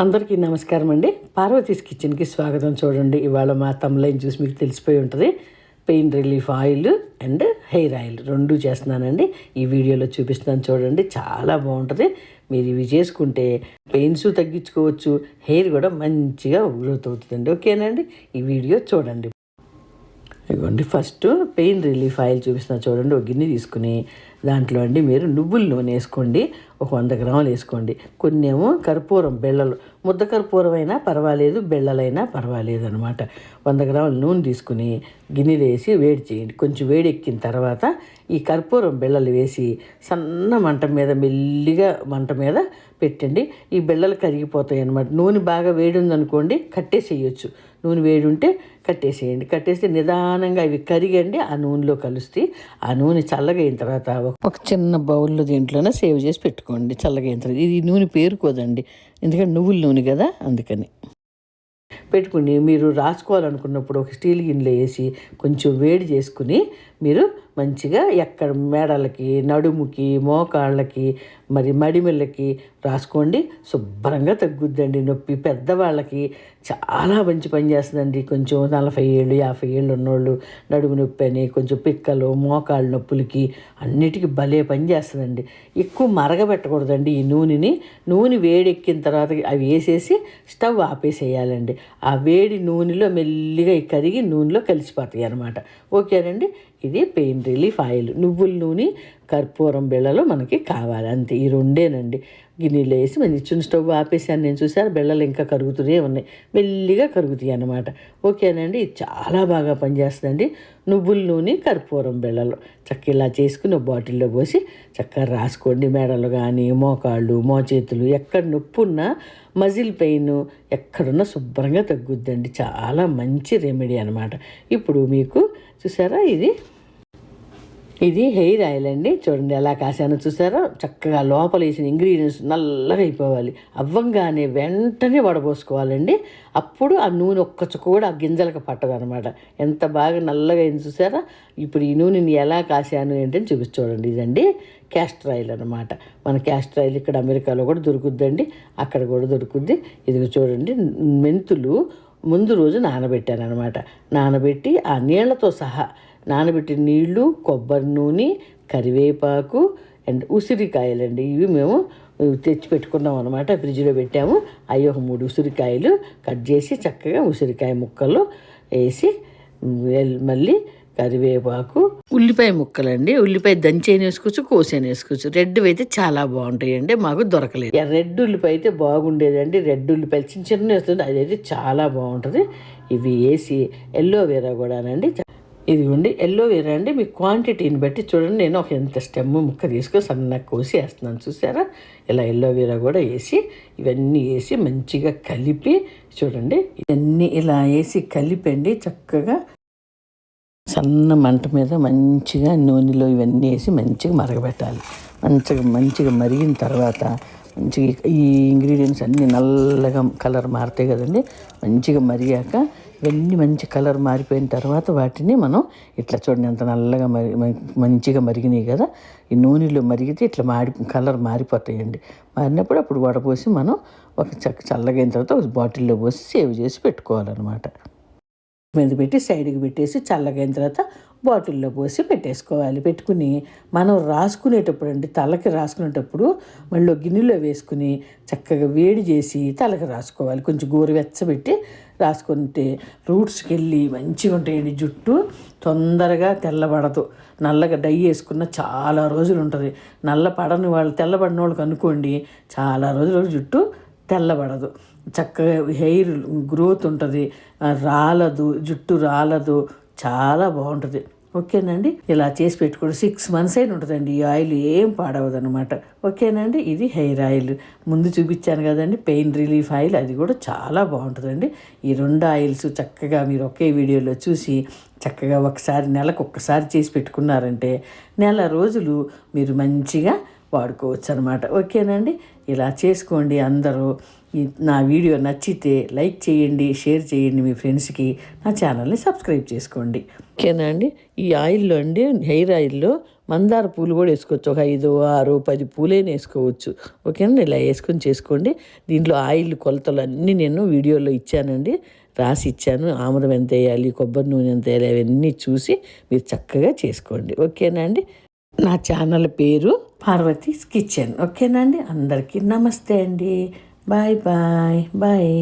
అందరికీ నమస్కారం అండి. పార్వతీస్ కిచెన్కి స్వాగతం. చూడండి, ఇవాళ మా తమ్లైన్ చూసి మీకు తెలిసిపోయి ఉంటుంది. Pain relief oil and hair oil రెండు చేస్తున్నానండి. ఈ వీడియోలో చూపిస్తున్నాను చూడండి, చాలా బాగుంటుంది. మీరు ఇవి చేసుకుంటే పెయిన్స్ తగ్గించుకోవచ్చు, హెయిర్ కూడా మంచిగా గ్రోత్ అవుతుందండి. ఓకేనండి, ఈ వీడియో చూడండి. ఇదిగోండి, ఫస్ట్ పెయిన్ రిలీఫ్ ఆయిల్ చూపిస్తున్నా చూడండి. ఒక గిన్నె తీసుకుని దాంట్లో అండి మీరు నువ్వుల నూనె వేసుకోండి. ఒక 100 గ్రాములు వేసుకోండి. కొన్ని ఏమో కర్పూరం బెల్లలు, ముద్ద కర్పూరం అయినా పర్వాలేదు, బెల్లలైనా పర్వాలేదు అనమాట. 100 గ్రాముల నూనె తీసుకుని గిన్నెలు వేసి వేడి చేయండి. కొంచెం వేడి ఎక్కిన తర్వాత ఈ కర్పూరం బెల్లలు వేసి సన్న మంట మీద, మెల్లిగా మంట మీద పెట్టండి. ఈ బెల్లలు కరిగిపోతాయి అన్నమాట. నూనె బాగా వేడి ఉందనుకోండి, కట్టేసేయచ్చు. నూనె వేడి ఉంటే కట్టేసేయండి. కట్టేసి నిదానంగా ఇవి కరిగండి ఆ నూనెలో కలుస్తే. ఆ నూనె చల్లగా అయిన తర్వాత ఒక చిన్న బౌల్లో దీంట్లోనే సేవ్ చేసి పెట్టుకోండి. చల్లగా అయిన తర్వాత ఇది నూనె పేరుకోదండి, ఎందుకంటే నువ్వుల నూనె కదా, అందుకని పెట్టుకుని మీరు రాసుకోవాలనుకున్నప్పుడు ఒక స్టీల్ గిన్నెలో వేసి కొంచెం వేడి చేసుకుని మీరు మంచిగా ఎక్కడ మేడలకి, నడుముకి, మోకాళ్ళకి, మరి మడిమెళ్ళకి రాసుకోండి. శుభ్రంగా తగ్గుద్దండి నొప్పి. పెద్దవాళ్ళకి చాలా మంచి పని చేస్తుందండి. కొంచెం 40 ఏళ్ళు 50 ఏళ్ళు ఉన్నోళ్ళు నడుము నొప్పి అని, కొంచెం పిక్కలు, మోకాళ్ళ నొప్పులకి అన్నిటికీ భలే పని చేస్తుందండి. ఎక్కువ మరగబెట్టకూడదండి ఈ నూనెని. నూనె వేడెక్కిన తర్వాత అవి వేసేసి స్టవ్ ఆపేసేయాలండి. ఆ వేడి నూనెలో మెల్లిగా కరిగి నూనెలో కలిసిపోతాయి అన్నమాట. ఓకేనండి, ఇది పెయిన్ రిలీఫ్ ఆయిల్. నువ్వుల నూనె, కర్పూరం బెల్లలు మనకి కావాలి, అంతే. ఈ రెండేనండి. గిన్నెలో వేసి మంచి చిన్న స్టవ్ ఆపేసాను నేను. చూసారు, బెల్లలు ఇంకా కరుగుతూనే ఉన్నాయి, మెల్లిగా కరుగుతాయి అన్నమాట. ఓకేనండి, ఇది చాలా బాగా పనిచేస్తుందండి. నువ్వుల నూనె, కర్పూరం బెల్లలు చక్కగా ఇలా చేసుకుని బాటిల్లో పోసి చక్కగా రాసుకోండి. మెడలు కానీ, మోకాళ్ళు, మోచేతులు ఎక్కడ నొప్పి ఉన్నా, మజిల్ పెయిన్ ఎక్కడున్నా శుభ్రంగా తగ్గుద్దండి. చాలా మంచి రెమెడీ అనమాట. ఇప్పుడు మీకు చూసారా, ఇది హెయిర్ ఆయిల్ అండి. చూడండి ఎలా కాసానో చూసారా. చక్కగా లోపల వేసిన ఇంగ్రీడియంట్స్ నల్లగా అయిపోవాలి. అవ్వంగానే వెంటనే వడబోసుకోవాలండి. అప్పుడు ఆ నూనె ఒక్క చుక్క కూడా ఆ గింజలకు పట్టదనమాట. ఎంత బాగా నల్లగా అయింది చూసారా. ఇప్పుడు ఈ నూనెని ఎలా కాసాను ఏంటని చూడండి. ఇదండి క్యాస్టర్ ఆయిల్ అనమాట. మన క్యాస్టర్ ఆయిల్ ఇక్కడ అమెరికాలో కూడా దొరుకుద్దండి, అక్కడ కూడా దొరుకుద్ది. ఇది చూడండి, మెంతులు ముందు రోజు నానబెట్టాను అనమాట. నానబెట్టి ఆ నీళ్లతో సహా నానబెట్టిన నీళ్లు, కొబ్బరి నూనె, కరివేపాకు అండ్ ఉసిరికాయలండి. ఇవి మేము తెచ్చి పెట్టుకున్నాం అనమాట. ఫ్రిడ్జ్లో పెట్టాము. అవి ఒక 3 ఉసిరికాయలు కట్ చేసి చక్కగా ఉసిరికాయ ముక్కలు వేసి, మళ్ళీ కరివేపాకు, ఉల్లిపాయ ముక్కలండి. ఉల్లిపాయ దంచైన వేసుకోవచ్చు, కోసైన వేసుకోవచ్చు. రెడ్ అయితే చాలా బాగుంటాయండి, మాకు దొరకలేదు. రెడ్ ఉల్లిపాయ అయితే బాగుండేదండి. రెడ్ ఉల్లిపాయలు చిన్న చిన్న వేస్తుంది, అదైతే చాలా బాగుంటుంది. ఇవి వేసి ఎల్లోవేరా కూడానండి. ఇదిగోండి ఎల్లోవేరా అండి. మీ క్వాంటిటీని బట్టి చూడండి. నేను ఒక ఎంత స్టెమ్ ముక్క తీసుకొని సన్నగా కోసి వేస్తున్నాను చూసారా. ఇలా ఎల్లోవేరా కూడా వేసి, ఇవన్నీ వేసి మంచిగా కలిపి చూడండి. ఇవన్నీ ఇలా వేసి కలిపండి. చక్కగా సన్న మంట మీద మంచిగా నూనెలో ఇవన్నీ వేసి మంచిగా మరగబెట్టాలి. మంచిగా మరిగిన తర్వాత మంచిగా ఈ ఇంగ్రీడియంట్స్ అన్నీ నల్లగా కలర్ మారుతాయి కదండి. మంచిగా మరిగాక ఇవన్నీ మంచి కలర్ మారిపోయిన తర్వాత వాటిని మనం ఇట్లా చూడండి, ఎంత నల్లగా మంచిగా మరిగినాయి కదా. ఈ నూనెలో మరిగితే ఇట్లా కలర్ మారిపోతాయండి. మారినప్పుడు అప్పుడు వడపోసి మనం ఒక చల్లగైన తర్వాత ఒక బాటిల్లో పోసి సేవ్ చేసి పెట్టుకోవాలన్నమాట. మీద పెట్టి సైడ్కి పెట్టేసి చల్లగైన తర్వాత బాటిల్లో పోసి పెట్టేసుకోవాలి. పెట్టుకుని మనం రాసుకునేటప్పుడు అండి, తలకి రాసుకునేటప్పుడు మళ్ళీ గిన్నెలో వేసుకుని చక్కగా వేడి చేసి తలకి రాసుకోవాలి. కొంచెం గోరువెచ్చబెట్టి రాసుకుంటే రూట్స్కి వెళ్ళి మంచిగా ఉంటాయండి. జుట్టు తొందరగా తెల్లబడదు. నల్లగా డై వేసుకున్న చాలా రోజులు ఉంటుంది. తెల్లబడిన వాళ్ళకి అనుకోండి, చాలా రోజులు జుట్టు తెల్లబడదు. చక్కగా హెయిర్ గ్రోత్ ఉంటుంది, జుట్టు రాలదు, చాలా బాగుంటుంది. ఓకేనండి, ఇలా చేసి పెట్టుకోండి. 6 months అయినా ఉంటుందండి. ఈ ఆయిల్ ఏం పాడవదు అనమాట. ఓకేనండి, ఇది హెయిర్ ఆయిల్. ముందు చూపించాను కదండి పెయిన్ రిలీఫ్ ఆయిల్, అది కూడా చాలా బాగుంటుందండి. ఈ 2 ఆయిల్స్ చక్కగా మీరు ఒకే వీడియోలో చూసి చక్కగా నెలకు ఒక్కసారి చేసి పెట్టుకున్నారంటే నెల రోజులు మీరు మంచిగా వాడుకోవచ్చు అనమాట. ఓకేనండి, ఇలా చేసుకోండి అందరూ. నా వీడియో నచ్చితే లైక్ చేయండి, షేర్ చేయండి మీ ఫ్రెండ్స్కి. నా ఛానల్ని సబ్స్క్రైబ్ చేసుకోండి. ఓకేనా అండి. ఈ ఆయిల్లో అండి, హెయిర్ ఆయిల్లో మందార పూలు కూడా వేసుకోవచ్చు. ఒక 5, 6, 10 పూలైనా వేసుకోవచ్చు. ఓకేనా, ఇలా వేసుకొని చేసుకోండి. దీంట్లో ఆయిల్ కొలతలు అన్నీ నేను వీడియోలో ఇచ్చానండి, రాసి ఇచ్చాను. ఆముదం ఎంత వేయాలి, కొబ్బరి నూనె ఎంత వేయాలి, అవన్నీ చూసి మీరు చక్కగా చేసుకోండి. ఓకేనా అండి. నా ఛానల్ పేరు పార్వతీస్ కిచెన్. ఓకేనా అండి. అందరికీ నమస్తే అండి. Bye bye bye.